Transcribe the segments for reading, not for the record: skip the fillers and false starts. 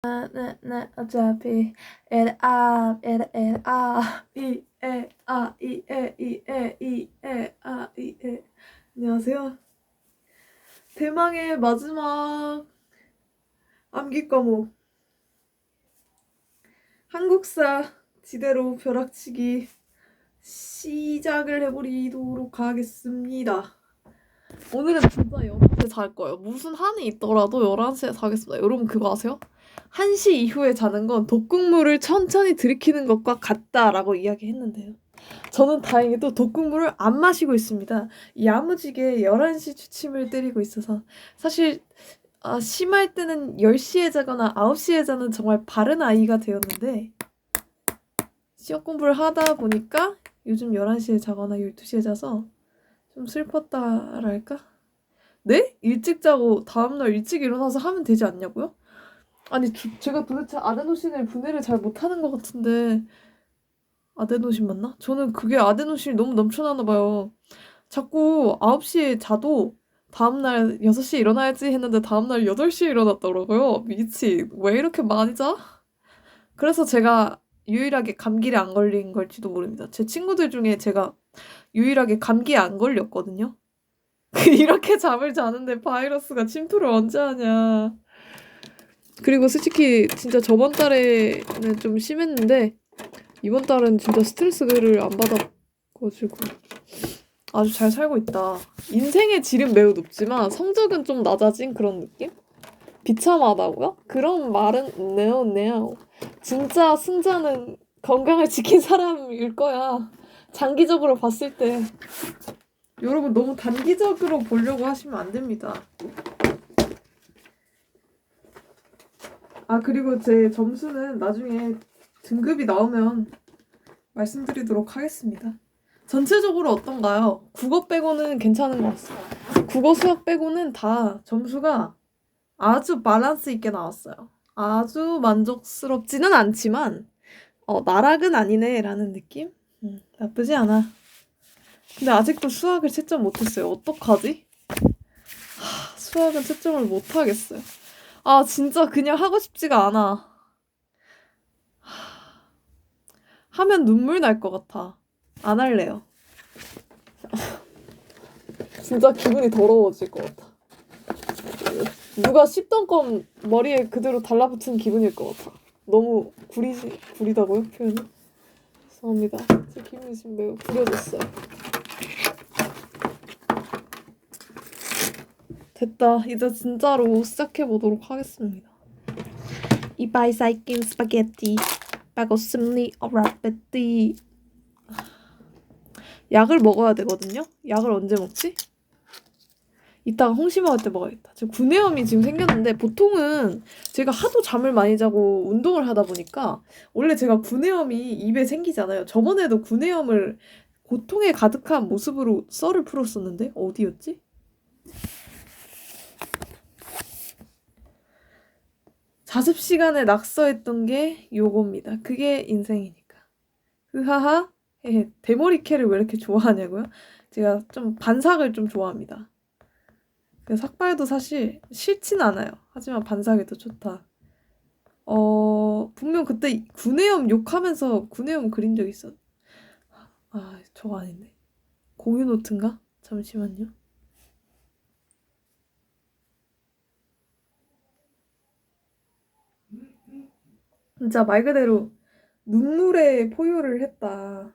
나 어차피 에라 이에. 안녕하세요. 대망의 마지막 암기 과목 한국사 지대로 벼락치기 시작을 해버리도록 하겠습니다. 오늘은 진짜 11시에 잘 거예요. 무슨 한이 있더라도 11시에 자겠습니다. 여러분 그거 아세요? 1시 이후에 자는 건 독극물을 천천히 들이키는 것과 같다라고 이야기했는데요. 저는 다행히도 독극물을 안 마시고 있습니다. 야무지게 11시 취침을 때리고 있어서 사실 심할 때는 10시에 자거나 9시에 자는 정말 바른 아이가 되었는데 시험 공부를 하다 보니까 요즘 11시에 자거나 12시에 자서 좀 슬펐다랄까? 네? 일찍 자고 다음날 일찍 일어나서 하면 되지 않냐고요? 아니 제가 도대체 아데노신을 분해를 잘 못하는 것 같은데 아데노신 맞나? 저는 그게 아데노신이 너무 넘쳐나나 봐요. 자꾸 9시에 자도 다음날 6시에 일어나야지 했는데 다음날 8시에 일어났더라고요. 미치. 왜 이렇게 많이 자? 그래서 제가 유일하게 감기를 안 걸린 걸지도 모릅니다. 제 친구들 중에 제가 유일하게 감기에 안 걸렸거든요. 이렇게 잠을 자는데 바이러스가 침투를 언제 하냐. 그리고 솔직히 진짜 저번 달에는 좀 심했는데 이번 달은 진짜 스트레스를 안 받아가지고 아주 잘 살고 있다. 인생의 질은 매우 높지만 성적은 좀 낮아진 그런 느낌? 비참하다고요? 그런 말은 네오. 진짜 승자는 건강을 지킨 사람일 거야. 장기적으로 봤을 때. 여러분 너무 단기적으로 보려고 하시면 안 됩니다. 그리고 제 점수는 나중에 등급이 나오면 말씀드리도록 하겠습니다. 전체적으로 어떤가요? 국어 빼고는 괜찮은 것 같아요. 국어 수학 빼고는 다 점수가 아주 밸런스 있게 나왔어요. 아주 만족스럽지는 않지만 나락은 아니네 라는 느낌? 나쁘지 않아. 근데 아직도 수학을 채점 못했어요. 어떡하지? 수학은 채점을 못하겠어요. 진짜 그냥 하고 싶지가 않아. 하면 눈물 날 것 같아. 안 할래요. 진짜 기분이 더러워질 것 같아. 누가 씹던 껌 머리에 그대로 달라붙은 기분일 것 같아. 너무 구리다고요? 표현이? 죄송합니다. 제 기분이 지금 매우 구려졌어요. 됐다. 이제 진짜로 시작해보도록 하겠습니다. 이바이 사이킨 스파게티 빠고슴니 어라페티. 약을 먹어야 되거든요? 약을 언제 먹지? 이따가 홍시 먹을 때 먹어야겠다. 지금 구내염이 지금 생겼는데 보통은 제가 하도 잠을 많이 자고 운동을 하다 보니까 원래 제가 구내염이 입에 생기잖아요. 저번에도 구내염을 고통에 가득한 모습으로 썰을 풀었었는데 어디였지? 자습 시간에 낙서했던 게 요겁니다. 그게 인생이니까. 흐하하. 헤헤. 대머리캐를 왜 이렇게 좋아하냐고요? 제가 좀 반삭을 좀 좋아합니다. 그 삭발도 사실 싫진 않아요. 하지만 반삭이 더 좋다. 분명 그때 구내염 욕하면서 구내염 그린 적 있었. 저거 아닌데. 공유 노트인가? 잠시만요. 진짜 말 그대로 눈물에 포효를 했다.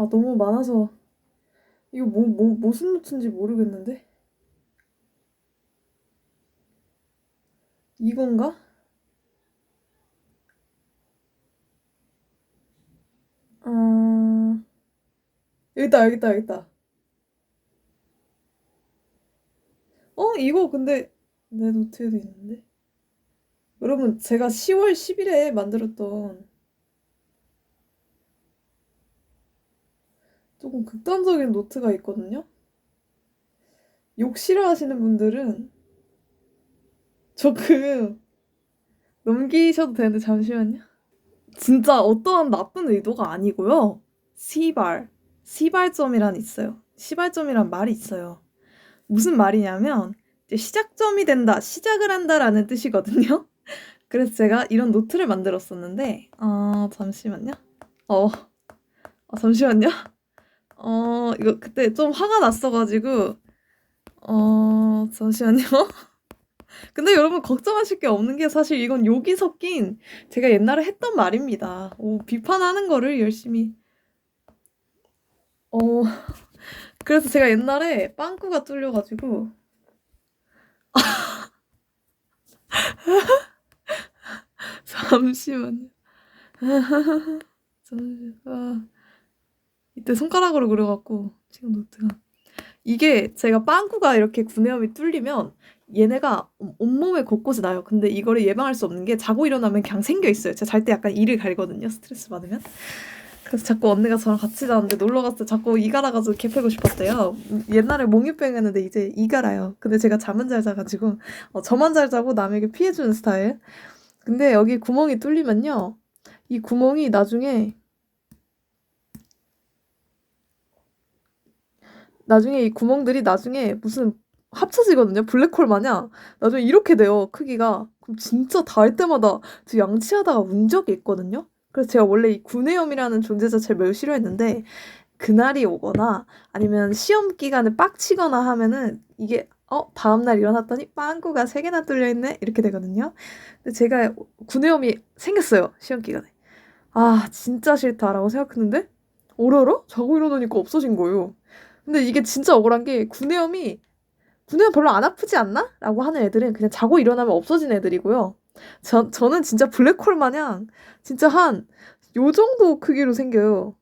너무 많아서 이거 무슨 노트인지 모르겠는데? 이건가? 여기 있다. 이거 근데 내 노트에도 있는데. 여러분, 제가 10월 10일에 만들었던 조금 극단적인 노트가 있거든요. 욕 싫어하시는 분들은 조금 넘기셔도 되는데 잠시만요. 진짜 어떠한 나쁜 의도가 아니고요. 시발점이란 있어요. 시발점이란 말이 있어요. 무슨 말이냐면 이제 시작점이 된다, 시작을 한다라는 뜻이거든요. 그래서 제가 이런 노트를 만들었었는데 잠시만요. 잠시만요. 이거 그때 좀 화가 났어가지고 잠시만요. 근데 여러분 걱정하실 게 없는 게 사실 이건 욕이 섞인 제가 옛날에 했던 말입니다. 비판하는 거를 열심히 어 그래서 제가 옛날에 빵꾸가 뚫려가지고 잠시만요. 이때 손가락으로 그려갖고 지금 노트가 이게 제가 빵꾸가 이렇게 구내염이 뚫리면 얘네가 온몸에 곳곳에 나요. 근데 이거를 예방할 수 없는 게 자고 일어나면 그냥 생겨 있어요. 제가 잘 때 약간 이를 갈거든요. 스트레스 받으면. 그래서 자꾸 언니가 저랑 같이 자는데 놀러 갔을 때 자꾸 이 갈아가지고 개 패고 싶었대요. 옛날에 몽유병 했는데 이제 이 갈아요. 근데 제가 잠은 잘 자가지고 저만 잘 자고 남에게 피해주는 스타일. 근데 여기 구멍이 뚫리면요. 이 구멍이 나중에 이 구멍들이 나중에 무슨 합쳐지거든요. 블랙홀 마냥. 나중에 이렇게 돼요. 크기가. 그럼 진짜 닿을 때마다 저 양치하다가 운 적이 있거든요. 그래서 제가 원래 이 구내염이라는 존재 자체를 매우 싫어했는데 그날이 오거나 아니면 시험 기간에 빡치거나 하면은 이게 다음날 일어났더니 빵꾸가 3개나 뚫려있네? 이렇게 되거든요. 근데 제가 구내염이 생겼어요. 시험 기간에. 진짜 싫다라고 생각했는데 어라라? 자고 일어나니까 없어진 거예요. 근데 이게 진짜 억울한 게 구내염 별로 안 아프지 않나? 라고 하는 애들은 그냥 자고 일어나면 없어진 애들이고요. 저는 진짜 블랙홀 마냥 진짜 한 요 정도 크기로 생겨요.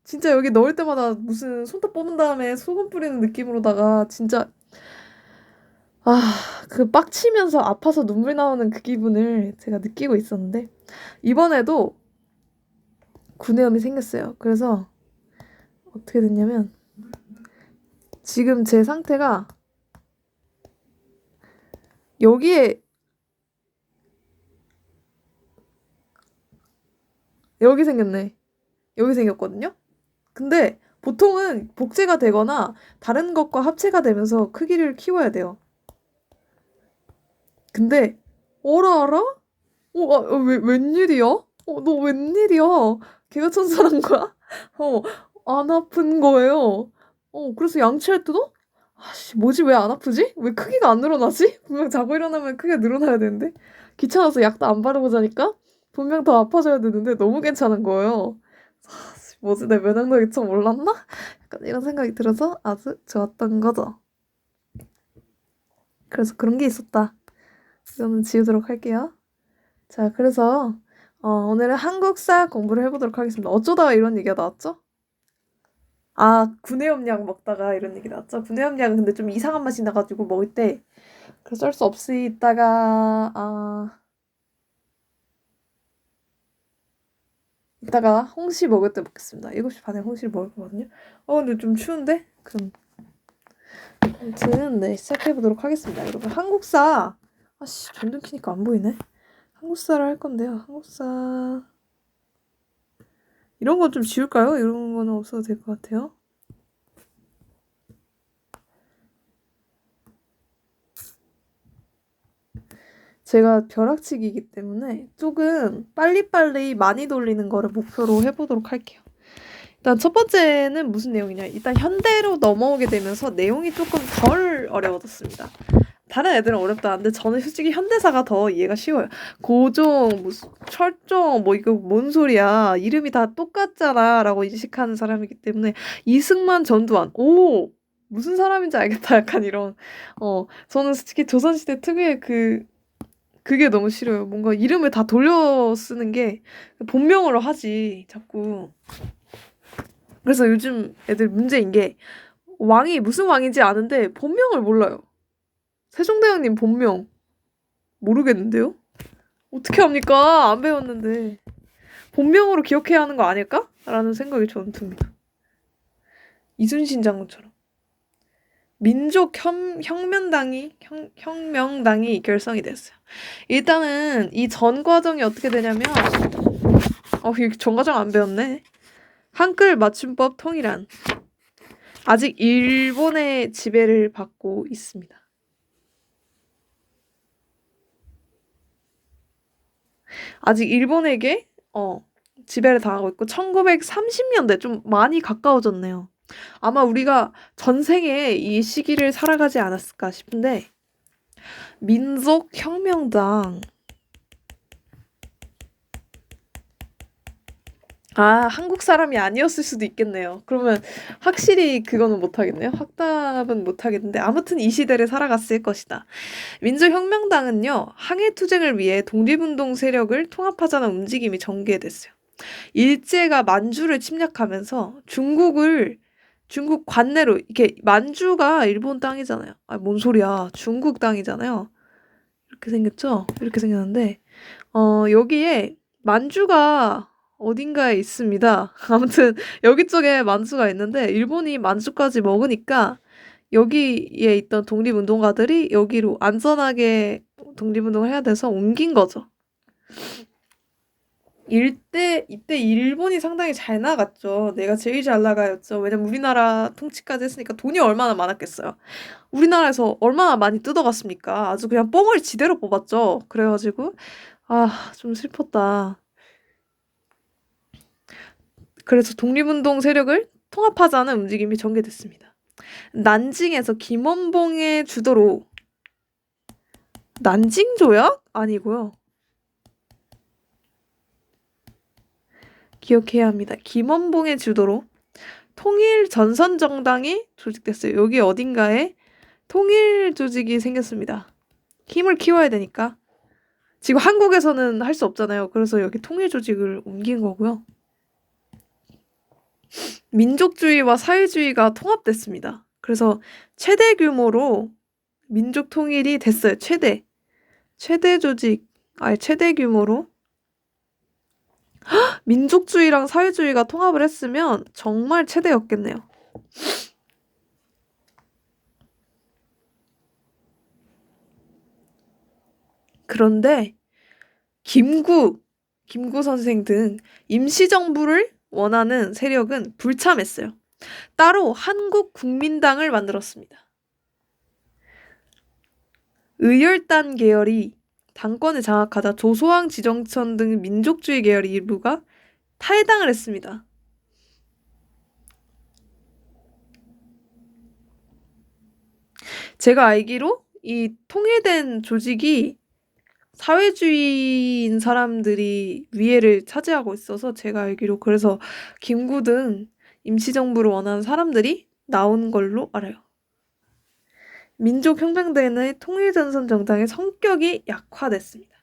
진짜 여기 넣을 때마다 무슨 손톱 뽑은 다음에 소금 뿌리는 느낌으로다가 진짜 그 빡치면서 아파서 눈물 나오는 그 기분을 제가 느끼고 있었는데 이번에도 구내염이 생겼어요. 그래서 어떻게 됐냐면 지금 제 상태가 여기에 여기 생겼네. 여기 생겼거든요. 근데 보통은 복제가 되거나 다른 것과 합체가 되면서 크기를 키워야 돼요. 근데 어라? 웬일이야? 너 웬일이야? 걔가 천사란 거야? 안 아픈 거예요. 그래서 양치할 때도 뭐지 왜 안 아프지? 왜 크기가 안 늘어나지? 분명 자고 일어나면 크기가 늘어나야 되는데 귀찮아서 약도 안 바르고 자니까 분명 더 아파져야 되는데 너무 괜찮은 거예요. 뭐지 내 면역력이 좀 올랐나? 약간 이런 생각이 들어서 아주 좋았던 거죠. 그래서 그런 게 있었다. 이거는 지우도록 할게요. 자, 그래서 오늘은 한국사 공부를 해보도록 하겠습니다. 어쩌다가 이런 얘기가 나왔죠? 구내염약 먹다가 이런 얘기 나왔죠? 구내염약은 근데 좀 이상한 맛이 나가지고 먹을 때 그래서 할 수 없이 이따가 홍시 먹을 때 먹겠습니다. 7시 반에 홍시를 먹을 거거든요. 근데 좀 추운데? 그럼 아무튼 네, 시작해보도록 하겠습니다. 여러분 한국사 전등 켜니까 안 보이네. 한국사를 할 건데요. 한국사 이런 건 좀 지울까요? 이런 거는 없어도 될 것 같아요. 제가 벼락치기이기 때문에 조금 빨리빨리 많이 돌리는 거를 목표로 해보도록 할게요. 일단 첫 번째는 무슨 내용이냐. 일단 현대로 넘어오게 되면서 내용이 조금 덜 어려워졌습니다. 다른 애들은 어렵다 하는데 저는 솔직히 현대사가 더 이해가 쉬워요. 고종, 무슨 철종, 이거 뭔 소리야. 이름이 다 똑같잖아 라고 인식하는 사람이기 때문에 이승만 전두환. 무슨 사람인지 알겠다. 약간 이런. 저는 솔직히 조선시대 특유의 그게 너무 싫어요. 뭔가 이름을 다 돌려 쓰는 게 본명으로 하지 자꾸. 그래서 요즘 애들 문제인 게 왕이 무슨 왕인지 아는데 본명을 몰라요. 세종대왕님 본명 모르겠는데요? 어떻게 합니까? 안 배웠는데. 본명으로 기억해야 하는 거 아닐까? 라는 생각이 저는 듭니다. 이순신 장군처럼. 혁명당이 결성이 됐어요. 일단은 이 전 과정이 어떻게 되냐면, 전 과정 안 배웠네. 한글 맞춤법 통일안. 아직 일본의 지배를 받고 있습니다. 아직 일본에게 지배를 당하고 있고 1930년대 좀 많이 가까워졌네요. 아마 우리가 전생에 이 시기를 살아가지 않았을까 싶은데 민족혁명당 한국 사람이 아니었을 수도 있겠네요. 그러면 확실히 그거는 못하겠네요. 확답은 못하겠는데 아무튼 이 시대를 살아갔을 것이다. 민족혁명당은요. 항해투쟁을 위해 독립운동 세력을 통합하자는 움직임이 전개됐어요. 일제가 만주를 침략하면서 중국 관내로 이렇게 만주가 일본 땅이잖아요. 뭔 소리야. 중국 땅이잖아요. 이렇게 생겼죠? 이렇게 생겼는데 여기에 만주가 어딘가에 있습니다. 아무튼 여기 쪽에 만주가 있는데 일본이 만주까지 먹으니까 여기에 있던 독립운동가들이 여기로 안전하게 독립운동을 해야 돼서 옮긴 거죠. 이때 일본이 상당히 잘 나갔죠. 내가 제일 잘 나가였죠. 왜냐면 우리나라 통치까지 했으니까 돈이 얼마나 많았겠어요. 우리나라에서 얼마나 많이 뜯어갔습니까? 아주 그냥 뽕을 지대로 뽑았죠. 그래가지고 좀 슬펐다. 그래서 독립운동 세력을 통합하자는 움직임이 전개됐습니다. 난징에서 김원봉의 주도로 난징 조약? 아니고요. 기억해야 합니다. 김원봉의 주도로 통일전선정당이 조직됐어요. 여기 어딘가에 통일 조직이 생겼습니다. 힘을 키워야 되니까. 지금 한국에서는 할 수 없잖아요. 그래서 여기 통일 조직을 옮긴 거고요. 민족주의와 사회주의가 통합됐습니다. 그래서 최대 규모로 민족 통일이 됐어요. 최대 조직, 최대 규모로 민족주의랑 사회주의가 통합을 했으면 정말 최대였겠네요. 그런데 김구 선생 등 임시정부를 원하는 세력은 불참했어요. 따로 한국국민당을 만들었습니다. 의열단 계열이 당권을 장악하자 조소왕 지정천 등 민족주의 계열 일부가 탈당을 했습니다. 제가 알기로 이 통일된 조직이 사회주의인 사람들이 위에를 차지하고 있어서 제가 알기로 그래서 김구 등 임시정부를 원하는 사람들이 나온 걸로 알아요. 민족혁명대회의 통일전선 정당의 성격이 약화됐습니다.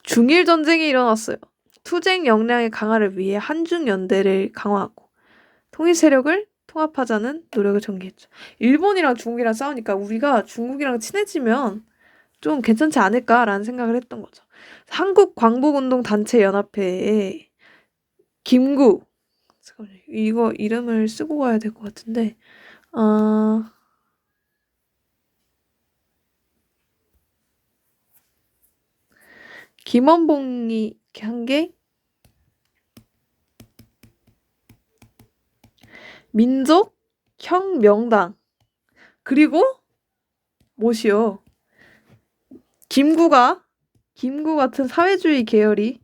중일전쟁이 일어났어요. 투쟁 역량의 강화를 위해 한중연대를 강화하고 통일세력을 통합하자는 노력을 전개했죠. 일본이랑 중국이랑 싸우니까 우리가 중국이랑 친해지면 좀 괜찮지 않을까라는 생각을 했던 거죠. 한국광복운동단체연합회에 김구, 잠깐만요. 이거 이름을 쓰고 가야 될 것 같은데 김원봉이 한 게 민족혁명당 그리고 뭐시여 김구 같은 사회주의 계열이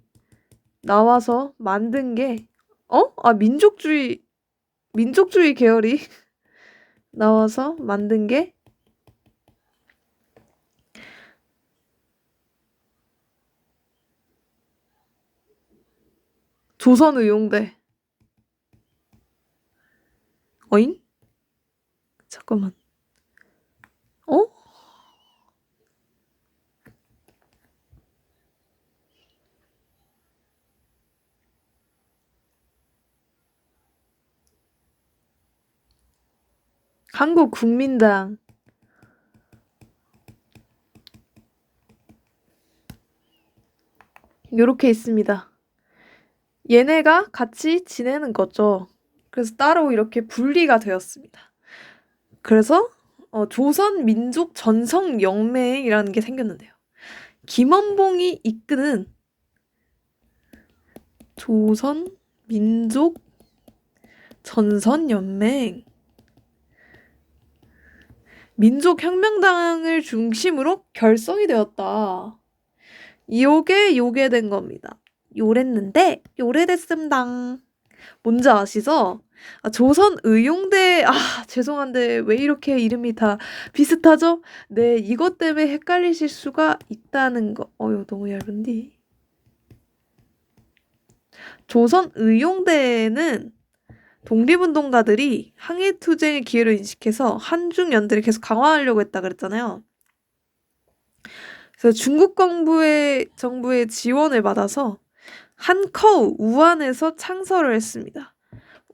나와서 만든 게 민족주의 계열이 나와서 만든 게 조선의용대. 어잉? 잠깐만. 한국국민당. 요렇게 있습니다. 얘네가 같이 지내는 거죠. 그래서 따로 이렇게 분리가 되었습니다. 그래서 조선민족전성연맹이라는 게 생겼는데요. 김원봉이 이끄는 조선민족전선연맹 민족혁명당을 중심으로 결성이 되었다. 요게 된 겁니다. 요랬는데 요래됐습니다. 뭔지 아시죠? 조선의용대 죄송한데 왜 이렇게 이름이 다 비슷하죠? 네, 이것 때문에 헷갈리실 수가 있다는 거. 이거 너무 얇은디. 조선의용대에는 독립운동가들이 항해투쟁의 기회를 인식해서 한중연대를 계속 강화하려고 했다 그랬잖아요. 그래서 중국 정부의 지원을 받아서 한커우, 우한에서 창설을 했습니다.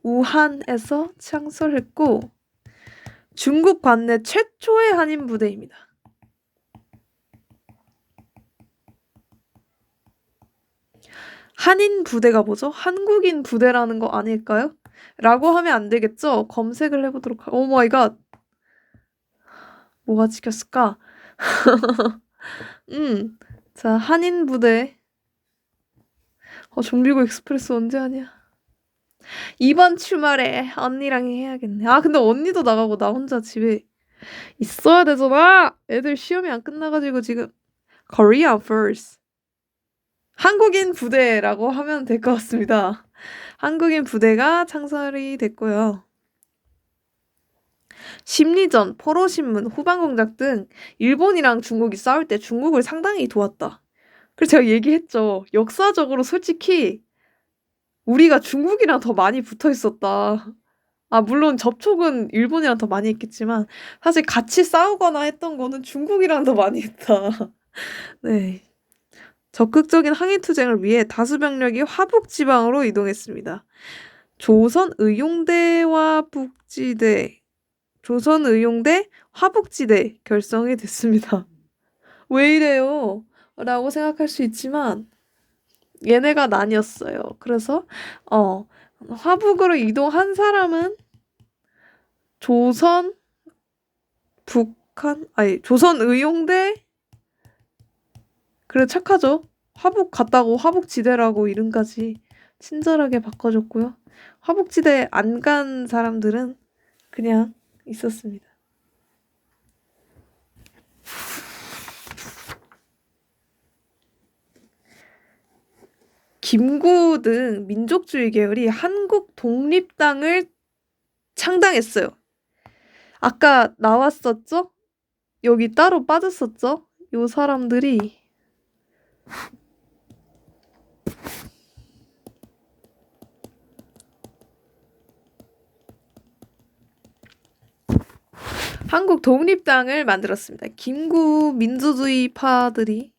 우한에서 창설했고 중국 관내 최초의 한인 부대입니다. 한인 부대가 뭐죠? 한국인 부대라는 거 아닐까요? 라고 하면 안 되겠죠? 검색을 해보도록 오 마이 갓. 뭐가 찍혔을까? 자, 한인 부대. 좀비고 익스프레스 언제 하냐? 이번 주말에 언니랑 해야겠네. 근데 언니도 나가고 나 혼자 집에 있어야 되잖아. 애들 시험이 안 끝나가지고 지금 Korea first. 한국인 부대라고 하면 될 것 같습니다. 한국인 부대가 창설이 됐고요. 심리전, 포로신문, 후방공작 등 일본이랑 중국이 싸울 때 중국을 상당히 도왔다. 그래서 제가 얘기했죠. 역사적으로 솔직히 우리가 중국이랑 더 많이 붙어 있었다. 물론 접촉은 일본이랑 더 많이 했겠지만 사실 같이 싸우거나 했던 거는 중국이랑 더 많이 했다. 네. 적극적인 항해투쟁을 위해 다수 병력이 화북지방으로 이동했습니다. 조선의용대와 북지대, 조선의용대 화북지대 결성이 됐습니다. 왜 이래요? 라고 생각할 수 있지만 얘네가 나뉘었어요. 그래서 화북으로 이동한 사람은 조선의용대 그래 착하죠. 화북 갔다고 화북지대라고 이름까지 친절하게 바꿔줬고요. 화북지대 안 간 사람들은 그냥 있었습니다. 김구 등 민족주의 계열이 한국 독립당을 창당했어요. 아까 나왔었죠? 여기 따로 빠졌었죠? 요 사람들이 한국 독립당을 만들었습니다. 김구 민주주의파들이.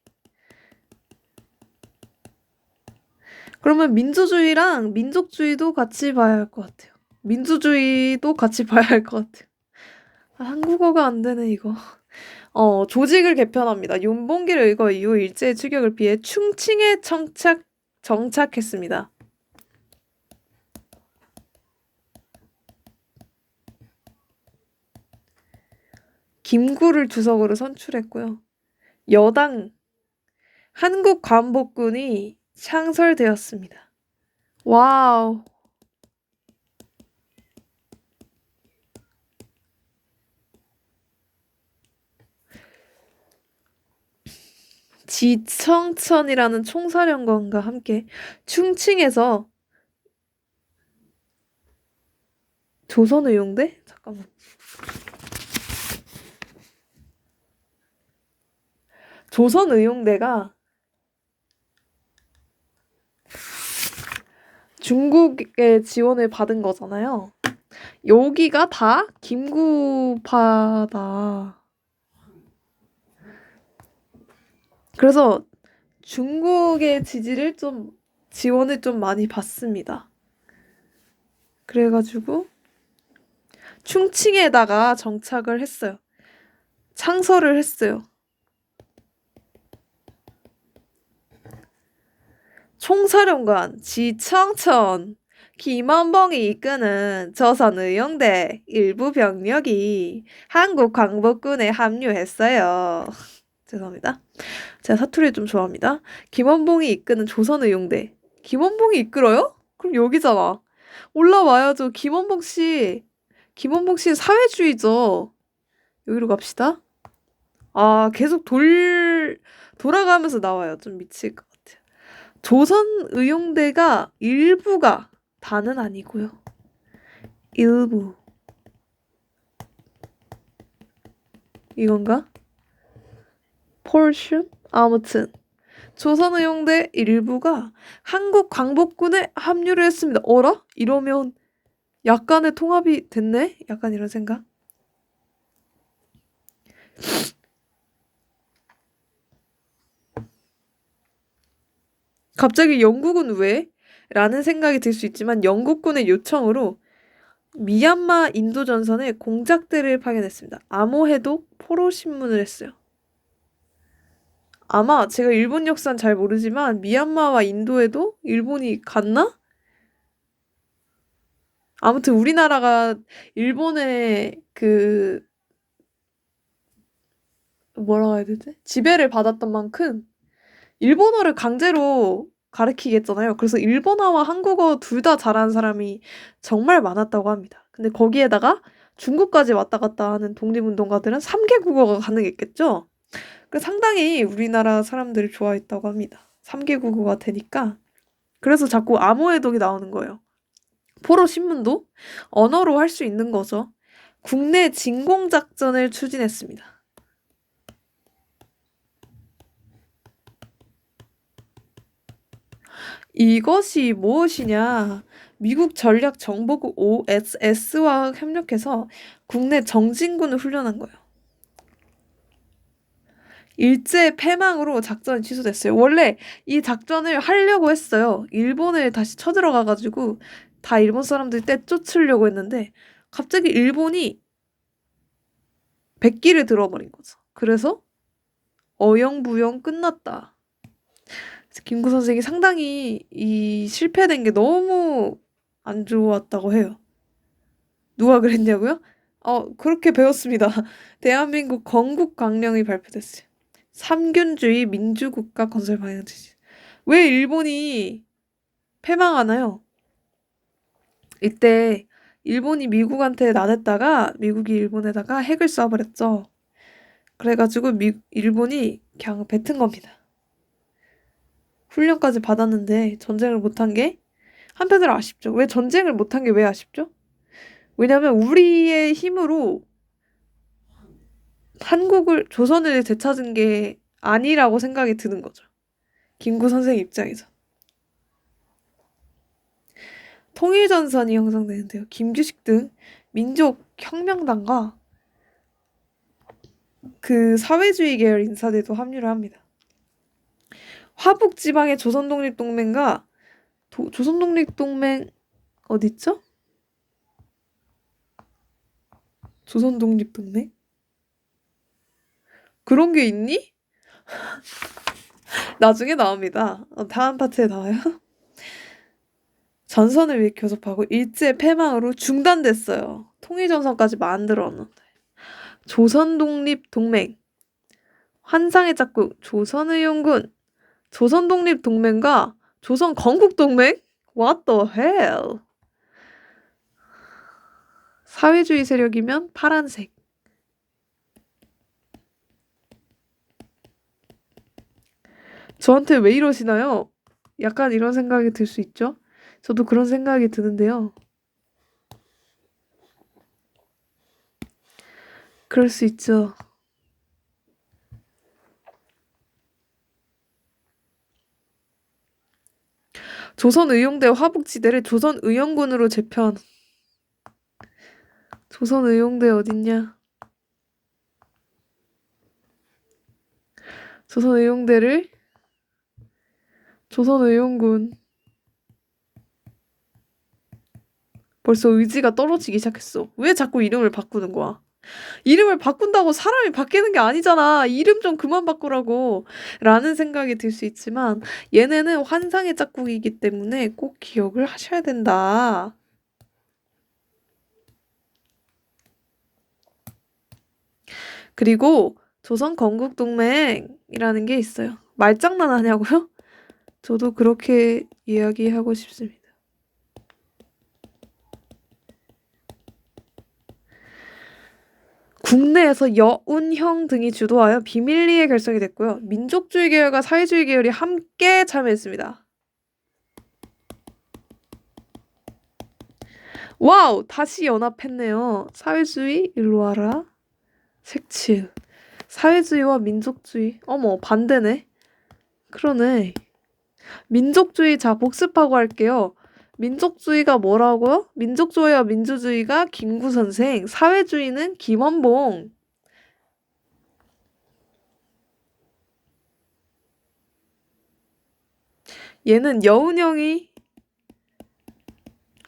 그러면 민주주의랑 민족주의도 같이 봐야 할 것 같아요. 민주주의도 같이 봐야 할 것 같아요. 한국어가 안 되네 이거. 조직을 개편합니다. 윤봉길 의거 이후 일제의 추격을 피해 충칭에 정착했습니다. 김구를 주석으로 선출했고요. 여당 한국관복군이 창설되었습니다. 와우. 지청천이라는 총사령관과 함께 충칭에서 조선의용대? 잠깐만. 조선의용대가 중국의 지원을 받은 거잖아요. 여기가 다 김구파다. 그래서 중국의 지원을 좀 많이 받습니다. 그래가지고 충칭에다가 정착을 했어요. 창설을 했어요. 총사령관 지청천 김원봉이 이끄는 조선의용대 일부 병력이 한국 광복군에 합류했어요. 죄송합니다. 제가 사투리 좀 좋아합니다. 김원봉이 이끄는 조선의용대. 김원봉이 이끌어요? 그럼 여기잖아. 올라와야죠. 김원봉 씨 사회주의죠. 여기로 갑시다. 아, 계속 돌아가면서 나와요. 좀 미칠 것 같아요. 조선의용대가 일부가 다는 아니고요. 일부. 이건가? portion? 아무튼 조선의용대 일부가 한국 광복군에 합류를 했습니다. 어라? 이러면 약간의 통합이 됐네? 약간 이런 생각? 갑자기 영국은 왜? 라는 생각이 들 수 있지만 영국군의 요청으로 미얀마 인도 전선에 공작대를 파견했습니다. 암호해독 포로 신문을 했어요. 아마 제가 일본 역사는 잘 모르지만 미얀마와 인도에도 일본이 갔나? 아무튼 우리나라가 일본의 뭐라고 해야 되지? 지배를 받았던 만큼 일본어를 강제로 가르치겠잖아요. 그래서 일본어와 한국어 둘 다 잘하는 사람이 정말 많았다고 합니다. 근데 거기에다가 중국까지 왔다 갔다 하는 독립운동가들은 3개 국어가 가능했겠죠? 그래서 상당히 우리나라 사람들을 좋아했다고 합니다. 3개 국어가 되니까. 그래서 자꾸 암호해독이 나오는 거예요. 포로 신문도 언어로 할 수 있는 거죠. 국내 진공작전을 추진했습니다. 이것이 무엇이냐? 미국 전략정보국 OSS와 협력해서 국내 정진군을 훈련한 거예요. 일제 패망으로 작전이 취소됐어요. 원래 이 작전을 하려고 했어요. 일본을 다시 쳐들어가가지고 다 일본 사람들 떼쫓으려고 했는데 갑자기 일본이 백기를 들어버린 거죠. 그래서 어영부영 끝났다. 김구 선생이 상당히 이 실패된 게 너무 안 좋았다고 해요. 누가 그랬냐고요? 그렇게 배웠습니다. 대한민국 건국 강령이 발표됐어요. 삼균주의 민주국가 건설 방향 지시. 왜 일본이 패망하나요? 이때 일본이 미국한테 나댔다가 미국이 일본에다가 핵을 쏴버렸죠. 그래가지고 일본이 그냥 뱉은 겁니다. 훈련까지 받았는데 전쟁을 못한 게 한편으로 아쉽죠. 왜 전쟁을 못한 게 왜 아쉽죠? 왜냐면 우리의 힘으로 조선을 되찾은 게 아니라고 생각이 드는 거죠. 김구 선생 입장에서. 통일전선이 형성되는데요. 김규식 등 민족혁명당과 그 사회주의 계열 인사들도 합류를 합니다. 화북 지방의 조선독립동맹과 조선독립동맹 어딨죠? 조선독립동맹? 그런 게 있니? 나중에 나옵니다. 다음 파트에 나와요. 전선을 위해 교섭하고 일제 패망으로 중단됐어요. 통일전선까지 만들었는데. 조선독립동맹 환상의 짝꿍 조선의용군 조선독립동맹과 조선건국동맹? What the hell? 사회주의 세력이면 파란색. 저한테 왜 이러시나요? 약간 이런 생각이 들 수 있죠? 저도 그런 생각이 드는데요. 그럴 수 있죠. 조선의용대 화북지대를 조선의용군으로 재편. 조선의용대 어딨냐? 조선의용대를 조선의용군. 벌써 의지가 떨어지기 시작했어. 왜 자꾸 이름을 바꾸는 거야? 이름을 바꾼다고 사람이 바뀌는 게 아니잖아. 이름 좀 그만 바꾸라고. 라는 생각이 들 수 있지만 얘네는 환상의 짝꿍이기 때문에 꼭 기억을 하셔야 된다. 그리고 조선 건국동맹이라는 게 있어요. 말장난 하냐고요? 저도 그렇게 이야기하고 싶습니다. 국내에서 여운형 등이 주도하여 비밀리에 결성이 됐고요. 민족주의 계열과 사회주의 계열이 함께 참여했습니다. 와우! 다시 연합했네요. 사회주의? 일로 와라. 색칠. 사회주의와 민족주의. 어머, 반대네. 그러네. 민족주의, 자, 복습하고 할게요. 민족주의가 뭐라고요? 민족주의와 민주주의가 김구 선생, 사회주의는 김원봉. 얘는 여운형이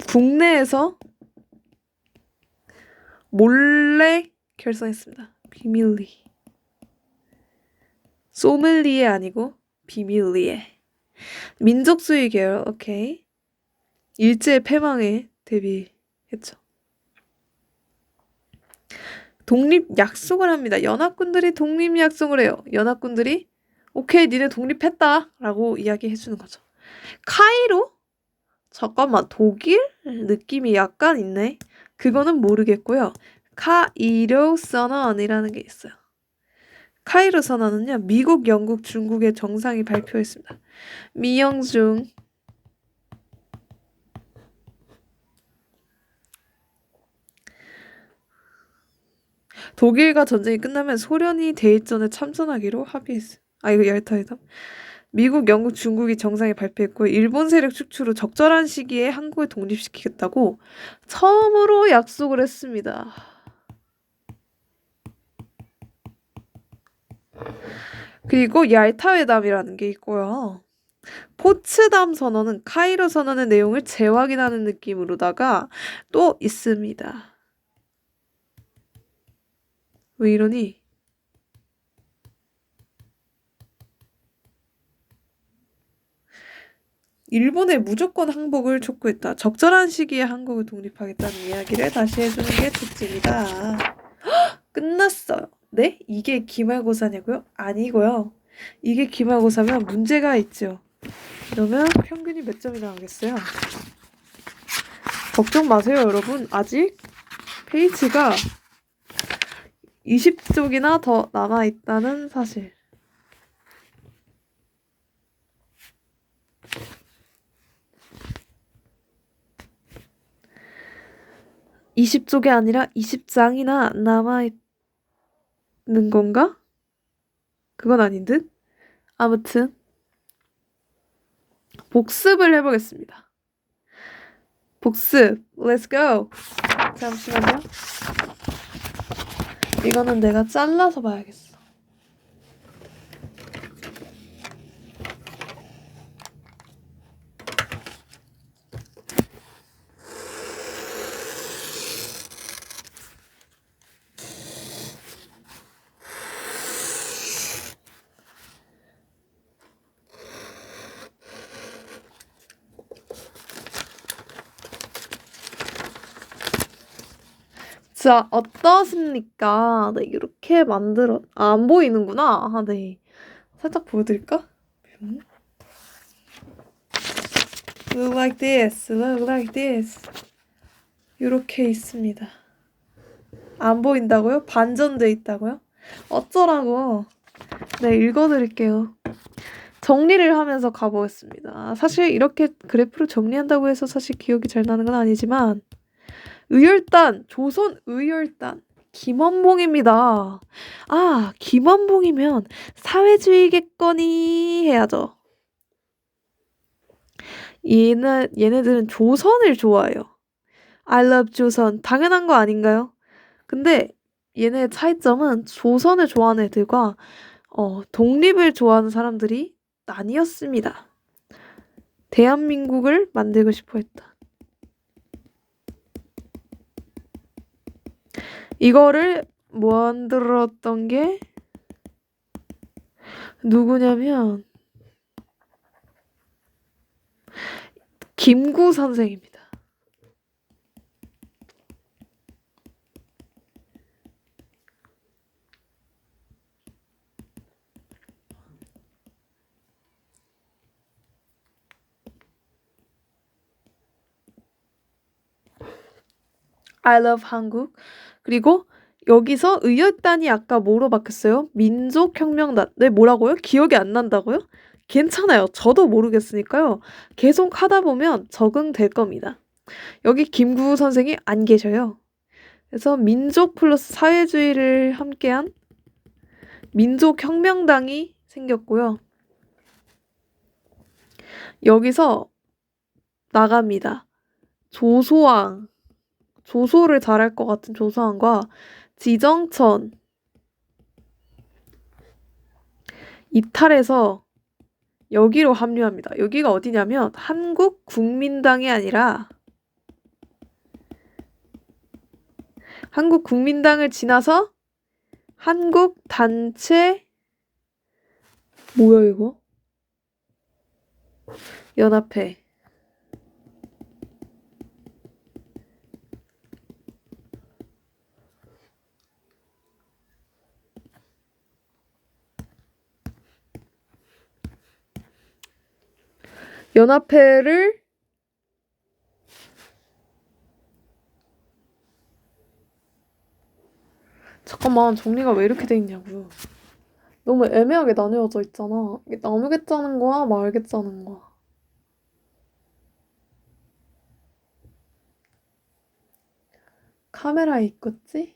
국내에서 몰래 결성했습니다. 비밀리. 소믈리에 아니고 비밀리에. 민족주의 계열, 오케이. 일제 패망에 데뷔했죠. 독립 약속을 합니다. 연합군들이 독립 약속을 해요. 연합군들이 오케이, 니네 독립했다 라고 이야기해주는 거죠. 카이로? 잠깐만, 독일? 느낌이 약간 있네. 그거는 모르겠고요. 카이로 선언이라는 게 있어요. 카이로 선언은요, 미국, 영국, 중국의 정상이 발표했습니다. 미영중. 독일과 전쟁이 끝나면 소련이 대일전에 참전하기로 합의했어요. 아, 이거 얄타이다. 미국, 영국, 중국이 정상에 발표했고 일본 세력 축출 후 적절한 시기에 한국을 독립시키겠다고 처음으로 약속을 했습니다. 그리고 얄타 회담이라는 게 있고요. 포츠담 선언은 카이로 선언의 내용을 재확인하는 느낌으로다가 또 있습니다. 왜 이러니? 일본의 무조건 항복을 촉구했다. 적절한 시기에 한국을 독립하겠다는 이야기를 다시 해주는 게 특징이다. 끝났어요. 네? 이게 기말고사냐고요? 아니고요. 이게 기말고사면 문제가 있죠. 그러면 평균이 몇 점이 나오겠어요? 걱정 마세요, 여러분. 아직 페이지가 20쪽이나 더 남아있다는 사실. 20쪽이 아니라 20장이나 남아있는 건가? 그건 아닌 듯? 아무튼 복습을 해보겠습니다. 복습, let's go. 잠시만요. 이거는 내가 잘라서 봐야겠어. 자, 어떠십니까? 네, 이렇게 안 보이는구나. 아, 네. 살짝 보여드릴까? Look like this, look like this. 이렇게 있습니다. 안 보인다고요? 반전돼 있다고요? 어쩌라고. 네, 읽어드릴게요. 정리를 하면서 가보겠습니다. 사실 이렇게 그래프를 정리한다고 해서 사실 기억이 잘 나는 건 아니지만 의열단, 조선 의열단, 김원봉입니다. 아, 김원봉이면 사회주의겠거니 해야죠. 얘네들은 조선을 좋아해요. I love 조선. 당연한 거 아닌가요? 근데 얘네의 차이점은 조선을 좋아하는 애들과 독립을 좋아하는 사람들이 나뉘었습니다. 대한민국을 만들고 싶어 했다. 이거를 만들었던 게 누구냐면 김구 선생입니다. I love 한국. 그리고 여기서 의열단이 아까 뭐로 바뀌었어요? 민족혁명단. 네, 뭐라고요? 기억이 안 난다고요? 괜찮아요. 저도 모르겠으니까요. 계속 하다 보면 적응될 겁니다. 여기 김구 선생이 안 계셔요. 그래서 민족 플러스 사회주의를 함께한 민족혁명당이 생겼고요. 여기서 나갑니다. 조소왕, 조소를 잘할 것 같은 조소왕과 지정천 이탈해서 여기로 합류합니다. 여기가 어디냐면 한국국민당이 아니라 한국국민당을 지나서 한국단체 뭐야 이거? 연합회. 연합회를 잠깐만 정리가 왜 이렇게 돼 있냐고요. 너무 애매하게 나뉘어져 있잖아. 이게 나누겠다는 거야 말겠다는 거야. 카메라에 있겠지?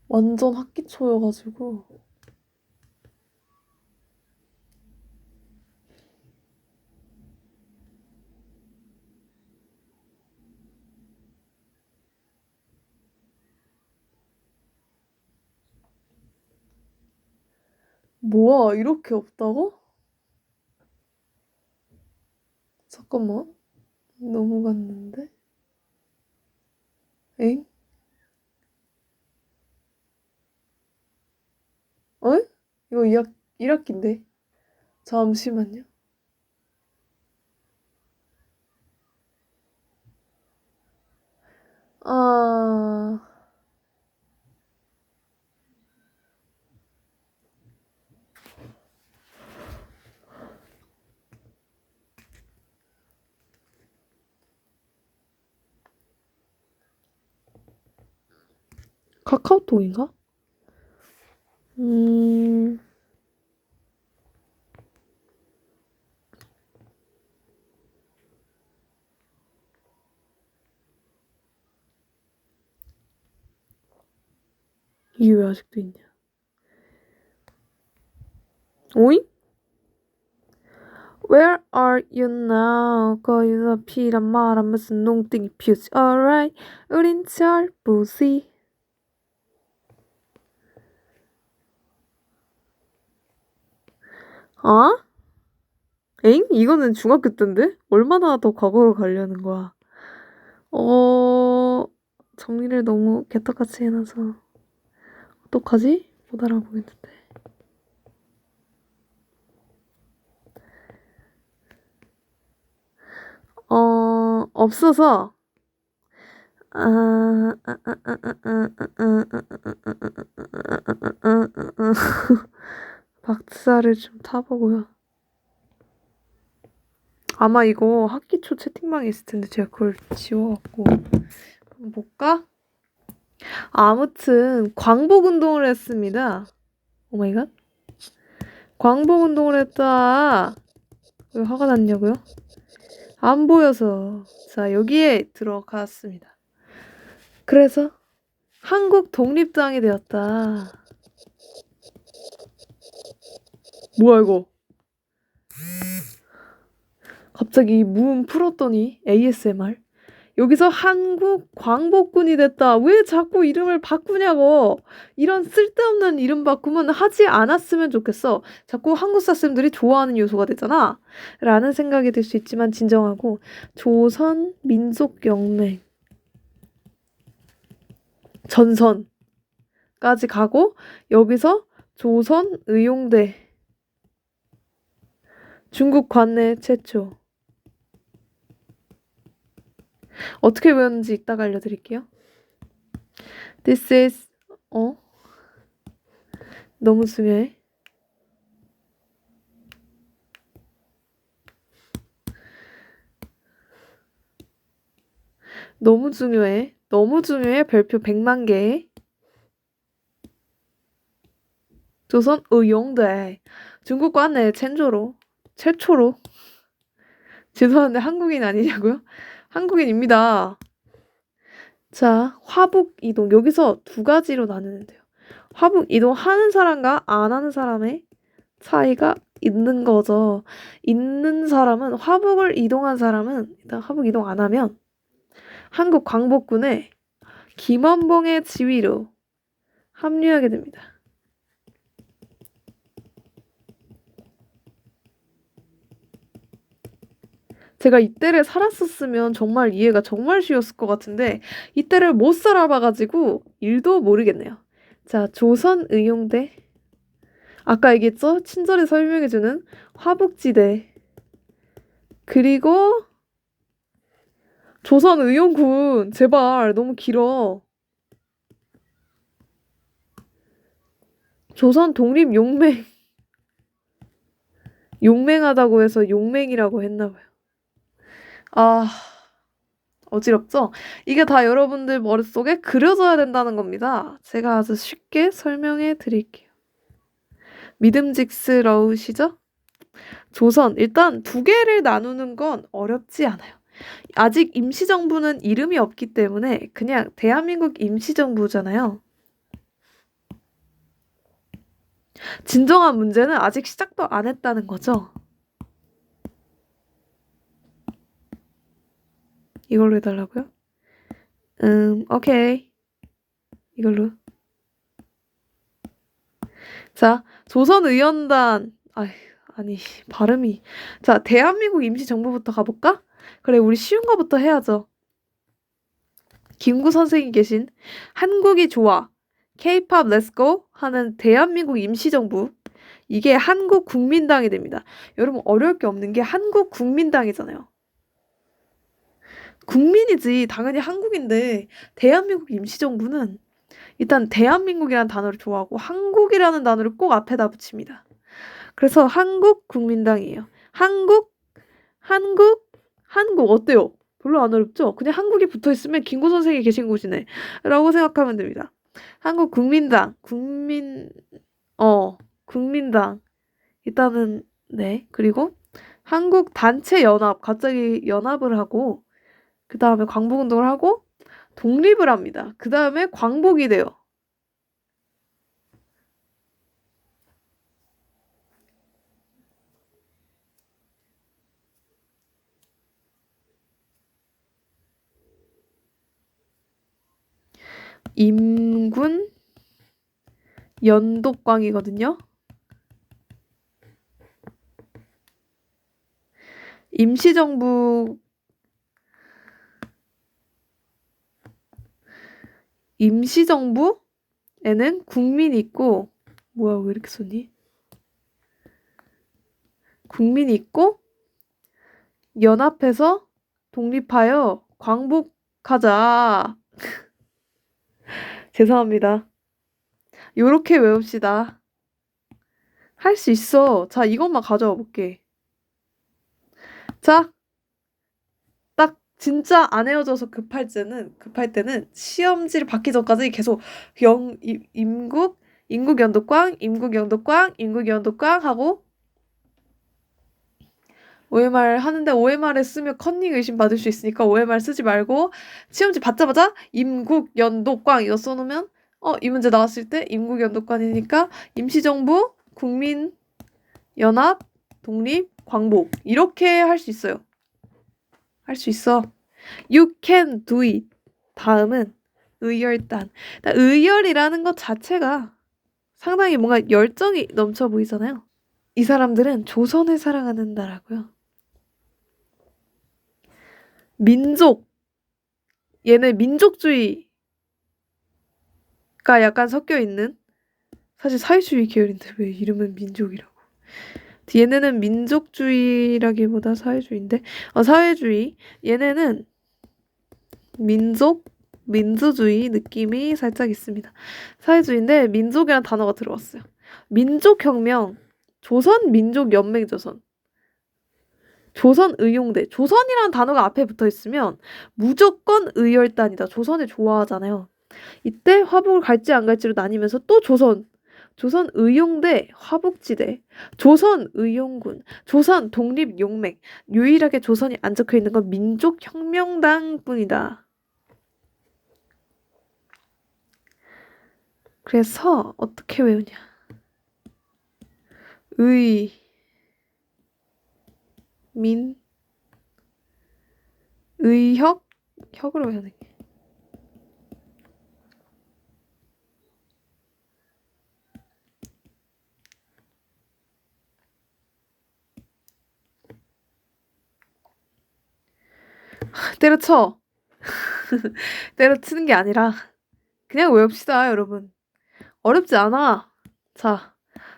완전 학기 초여가지고 뭐야 이렇게 없다고? 잠깐만 넘어갔는데? 엥? 어? 이거 1학기인데 잠시만요. 아... 카카오톡인가? 음... 이게 왜 아직도 있냐? 오잉? Where are you now? 거기서 피란 말은 무슨 농땡이 피우지? Alright, 우린 잘 보지. 어? 엥? 이거는 중학교 때인데? 얼마나 더 과거로 가려는 거야? 정리를 너무 개떡같이 해놔서 어떡하지? 못 알아보겠는데. 없어서 박사를 좀 타보고요. 아마 이거 학기 초 채팅방에 있을 텐데 제가 그걸 지워갖고 한번 볼까? 아무튼 광복 운동을 했습니다. 오마이갓. 광복 운동을 했다. 왜 화가 났냐고요? 안 보여서. 자, 여기에 들어갔습니다. 그래서 한국 독립당이 되었다. 뭐야 이거? 갑자기 문 풀었더니 ASMR. 여기서 한국 광복군이 됐다. 왜 자꾸 이름을 바꾸냐고. 이런 쓸데없는 이름 바꾸면 하지 않았으면 좋겠어. 자꾸 한국 사람들이 좋아하는 요소가 되잖아. 라는 생각이 들 수 있지만 진정하고 조선민속영맹 전선까지 가고 여기서 조선의용대 중국 관내 최초. 어떻게 외웠는지 이따가 알려드릴게요. This is 너무 중요해. 너무 중요해. 너무 중요해. 별표 100만 개. 조선의용대 중국 관내 최초로 죄송한데 한국인 아니냐고요? 한국인입니다. 자, 화북 이동. 여기서 두 가지로 나누는데요. 화북 이동하는 사람과 안 하는 사람의 차이가 있는 거죠. 있는 사람은 화북을 이동한 사람은 일단 화북 이동 안 하면 한국 광복군에 김원봉의 지위로 합류하게 됩니다. 제가 이때를 살았었으면 정말 이해가 정말 쉬웠을 것 같은데 이때를 못 살아봐가지고 일도 모르겠네요. 자, 조선의용대. 아까 얘기했죠? 친절히 설명해주는 화북지대. 그리고 조선의용군. 제발 너무 길어. 조선독립용맹. 용맹하다고 해서 용맹이라고 했나봐요. 아, 어지럽죠? 이게 다 여러분들 머릿속에 그려져야 된다는 겁니다. 제가 아주 쉽게 설명해 드릴게요. 믿음직스러우시죠? 조선, 일단 두 개를 나누는 건 어렵지 않아요. 아직 임시정부는 이름이 없기 때문에 그냥 대한민국 임시정부잖아요. 진정한 문제는 아직 시작도 안 했다는 거죠. 이걸로 해달라고요? 오케이. 이걸로. 자, 조선의원단. 아니, 발음이. 자, 대한민국 임시정부부터 가볼까? 그래, 우리 쉬운 거부터 해야죠. 김구 선생이 계신 한국이 좋아, K-pop 렛츠고 하는 대한민국 임시정부. 이게 한국국민당이 됩니다. 여러분, 어려울 게 없는 게 한국국민당이잖아요. 국민이지 당연히 한국인데 대한민국 임시정부는 일단 대한민국이라는 단어를 좋아하고 한국이라는 단어를 꼭 앞에다 붙입니다. 그래서 한국국민당이에요. 한국 어때요? 별로 안 어렵죠? 그냥 한국이 붙어있으면 김구 선생이 계신 곳이네 라고 생각하면 됩니다. 한국국민당 국민당 일단은 네. 그리고 한국단체연합 갑자기 연합을 하고 그 다음에 광복운동을 하고 독립을 합니다. 그 다음에 광복이 돼요. 임군 연독광이거든요. 임시정부에는 국민이 있고 뭐야 왜 이렇게 썼니? 국민이 있고 연합해서 독립하여 광복하자. 죄송합니다. 요렇게 외웁시다. 할 수 있어. 자, 이것만 가져와 볼게. 자, 딱 진짜 안 헤어져서 급할 때는 시험지를 받기 전까지 계속 임국연독광 하고 OMR 하는데 OMR에 쓰면 컨닝 의심 받을 수 있으니까 OMR 쓰지 말고 시험지 받자마자 임국연독광 이거 써놓으면 이 문제 나왔을 때 임국연독광이니까 임시정부 국민연합 독립 광복. 이렇게 할 수 있어요. 할 수 있어. You can do it. 다음은 의열단. 의열이라는 것 자체가 상당히 뭔가 열정이 넘쳐 보이잖아요. 이 사람들은 조선을 사랑하는다라고요. 민족. 얘네 민족주의가 약간 섞여 있는 사실 사회주의 계열인데 왜 이름은 민족이라고. 얘네는 민족주의라기보다 사회주의인데 사회주의. 얘네는 민주주의 느낌이 살짝 있습니다. 사회주의인데 민족이라는 단어가 들어왔어요. 민족혁명, 조선민족연맹조선, 조선의용대. 조선이라는 단어가 앞에 붙어 있으면 무조건 의열단이다. 조선을 좋아하잖아요. 이때 화북을 갈지 안 갈지로 나뉘면서 또 조선의용대, 화북지대, 조선의용군, 조선독립용맹. 유일하게 조선이 안 적혀 있는 건 민족혁명당뿐이다. 그래서 어떻게 외우냐? 혁으로 외우는 게. 때려쳐. 때려치는 게 아니라 그냥 외웁시다, 여러분. 어렵지 않아. 자,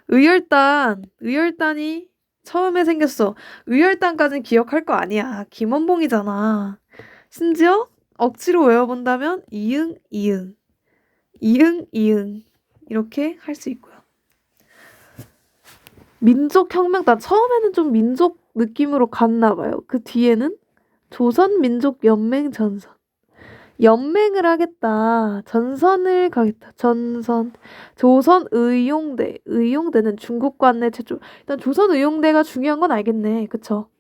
의열단이 처음에 생겼어. 의열단까지는 기억할 거 아니야. 김원봉이잖아. 심지어 억지로 외워본다면 이응 이렇게 할 수 있고요. 민족혁명단 처음에는 좀 민족 느낌으로 갔나 봐요. 그 뒤에는 조선민족연맹 전선. 연맹을 하겠다. 전선을 가겠다. 전선. 조선의용대. 의용대는 중국관내 최초. 일단 조선의용대가 중요한 건 알겠네. 그쵸?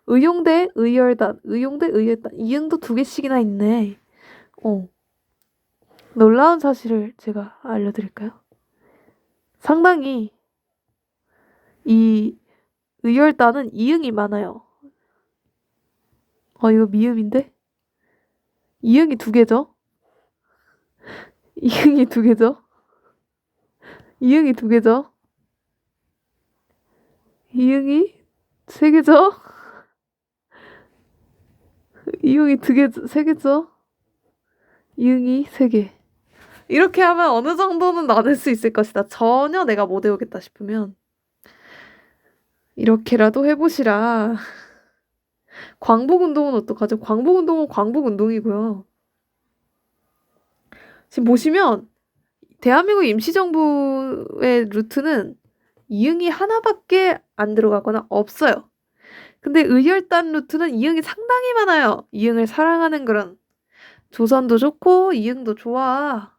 의용대, 의열단. 의용대, 의열단. 이응도 2개씩이나 있네. 놀라운 사실을 제가 알려드릴까요? 상당히 이 의열단은 이응이 많아요. 이거 미음인데? 이응이 2개죠? 이응이 2개죠? 이응이 2개죠? 이응이 3개죠? 이응이 3개죠? 이응이 3개. 이렇게 하면 어느 정도는 나눌 수 있을 것이다. 전혀 내가 못 외우겠다 싶으면 이렇게라도 해보시라. 광복운동은 어떡하죠? 광복운동은 광복운동이고요. 지금 보시면 대한민국 임시정부의 루트는 이응이 하나밖에 안 들어가거나 없어요. 근데 의열단 루트는 이응이 상당히 많아요. 이응을 사랑하는 그런 조선도 좋고 이응도 좋아.